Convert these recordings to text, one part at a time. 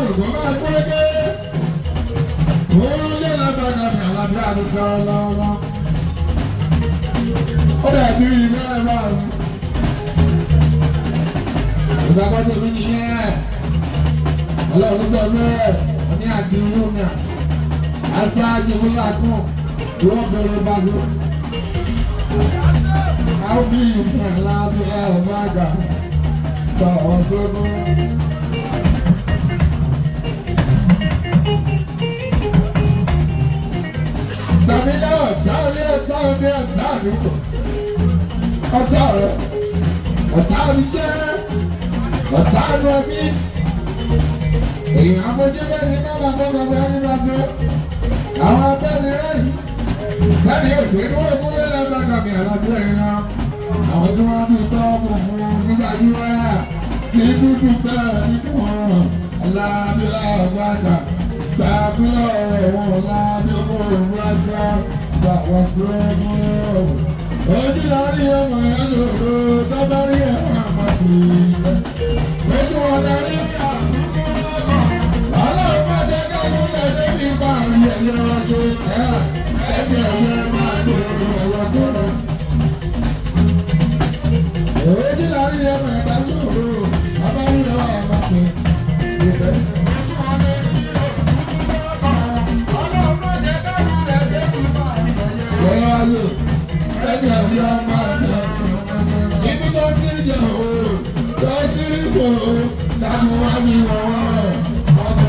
ògùn máa gbóríkè. Òun lé lágbàdà mi àlàbí àdúgbò lọ́wọ́. Ó dẹ̀ ti rí ìwé ẹ̀ báyìí. Ìgbàgbọ́ tó mi nìyẹn. Ọlọ́run tó bẹ́ẹ̀ ní àdúgbò náà. Aṣáájú ńlá kan wọ́n bẹ̀rẹ̀ bá tó. How be you can love you, oh my God. But also Damila, tell me, àwọn tí wọ́n ti tọ́ funfun síwájú rẹ̀ tí dúdú bẹ́ẹ̀ nínú ọ̀rọ̀ alábílà ọ̀gbàgbà gbàgbọ́ ọ̀rọ̀ lábílà ọ̀gbàgbà gbàgbọ́ sọ́ọ́. Ojú lórí ọmọ yẹn lòdò tó bá rí ẹ̀wọ̀n àmọ́bí. Ojú ọ̀nà rí ọlọ́run máa jẹ́ káwọn lẹ́dẹ́ ní báyìí ẹ̀yẹ ọjọ́ ẹ̀ẹ́dẹ̀ ẹ̀yẹ máa gbòòrò ẹ̀yọ tó rẹ̀. Ojú lórí ọmọ ẹ̀dá lòdò tó bá rí ẹ̀wọ̀n àmọ́bí. Ọlọ́run máa jẹ́ káwọn lẹ́dẹ́ ní báyìí ẹ̀yẹ ọjọ́ ẹ̀ẹ́dẹ̀ ẹ̀yẹ máa gbòòrò. Ibi tó ti rí jẹ́ òòrùn tó ti rí gbòòrò táwọn wá ní wọ́wọ́ ọmọ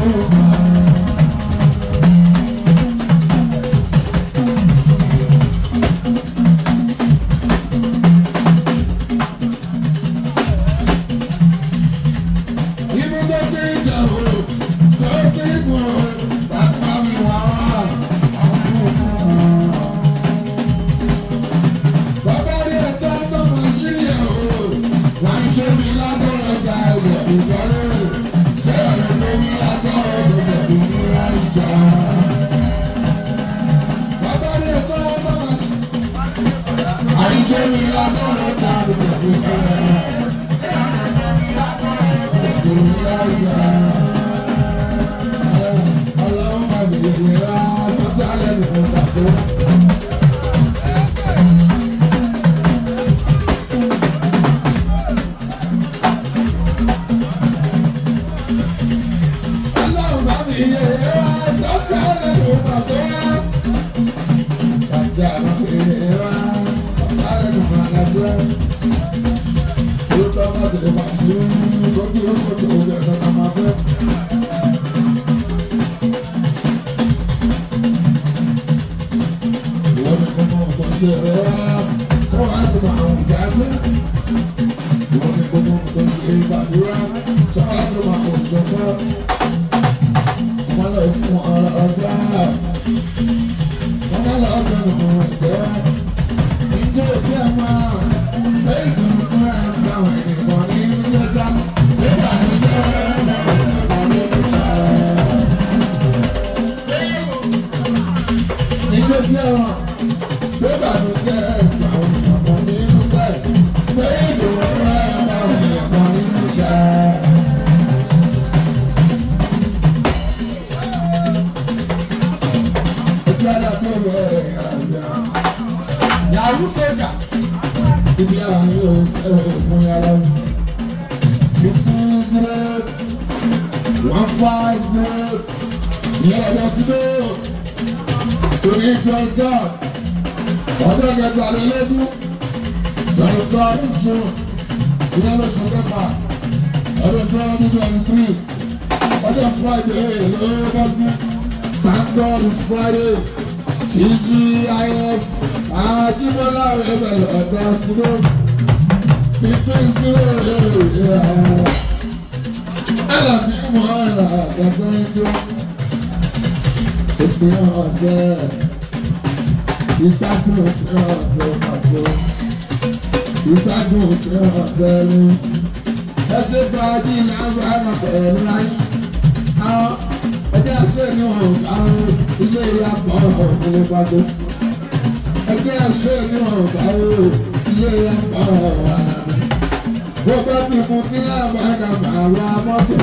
wọ́n bá ti kún sí láàbàgà máa wá mọ́tò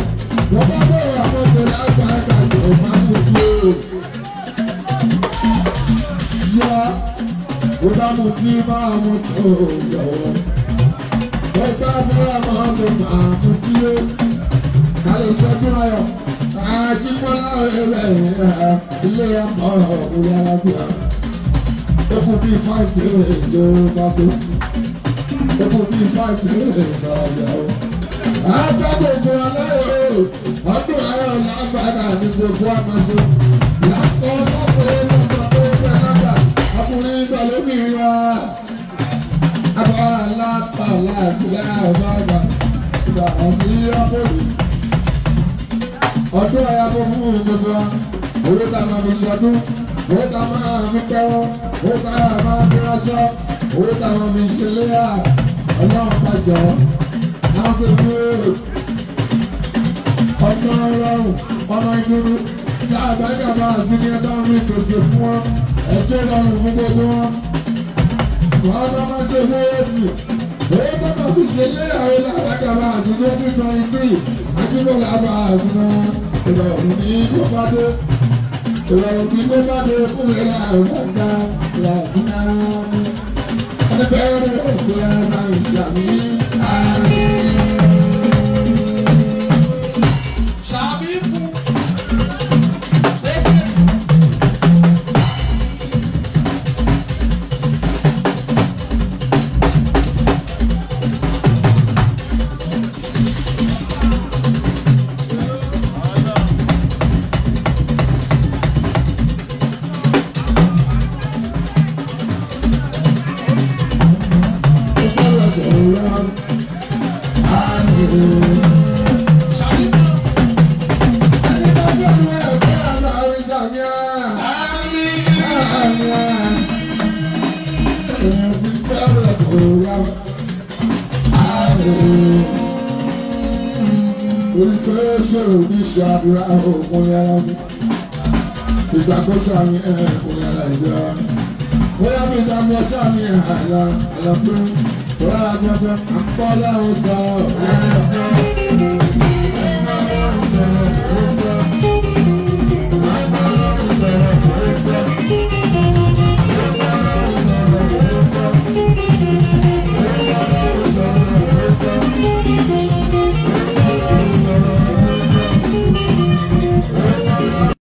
wọ́n bá bọ̀ wá mọ́tò mu tí máa mú tó yọ̀wọ̀. Ó bá fẹ́ràn máa tó máa mú tí ó. Kálí ṣẹ́gun ayọ̀. Àjíbọ́lá rẹ̀ ilé ọmọ òun alágbèá. Ó kú bí 5 days ló bá tó. Ó kú bí 5 days ọ̀yà o. Àgbàgbogbo aláyọ̀ ọdún ayọ̀ lágbàdà ní gbogbo àmọ́sọ. Lápò lọ́pọ̀ lọ́pọ̀ tó fẹ́ lágbà. Ọkùnrin ìgbàlóbìnrin wa. Àbọ̀ alápàlà ìpìlẹ̀ ọ̀bá àgbà. Ìgbà àti ọ̀pọ̀lù. Ọdún ayabo fún gbogbo wa. Owó tá a máa fi ṣọdún. Owó tá a máa fi kẹ́wọ́. Owó tá a máa fi ránṣọ́. Owó tá a máa fi ṣe léyà. Ọlọ́run bá jọ. Àwọn tó fi ọ̀nà ọlọ́run ọ̀nà ìdúró. Ní àgbájá máa sí ní ẹjọ́ mi pèsè fún wọn. Ẹjọ́ ìlọrun fún gbogbo wọn. Wọ́n bá máa ṣe fún èsì. Owó tó máa fi ṣe léyà ó lágbájá máa sí ní 2023. Ajíbọ̀lá bá a sí náà. Ìrọ̀rùn ní kó bá dé. Ìrọ̀rùn ní kó bá dé fún ìlà ìrọ̀gá ìlànà mi. Ẹni bẹ́ẹ̀ ni òkú ẹ̀ máa ń ṣàmì àárín. Ṣàmì fún. Ṣàdúrà òkun yàrá mi. Ìgbàgbọ́ sàmì òkun yàrá ìjọ. Bóyá mi ìdààmú sàmì àlàfo. Bóyá àgbàdo àpọ̀ láwọn sọ̀rọ̀.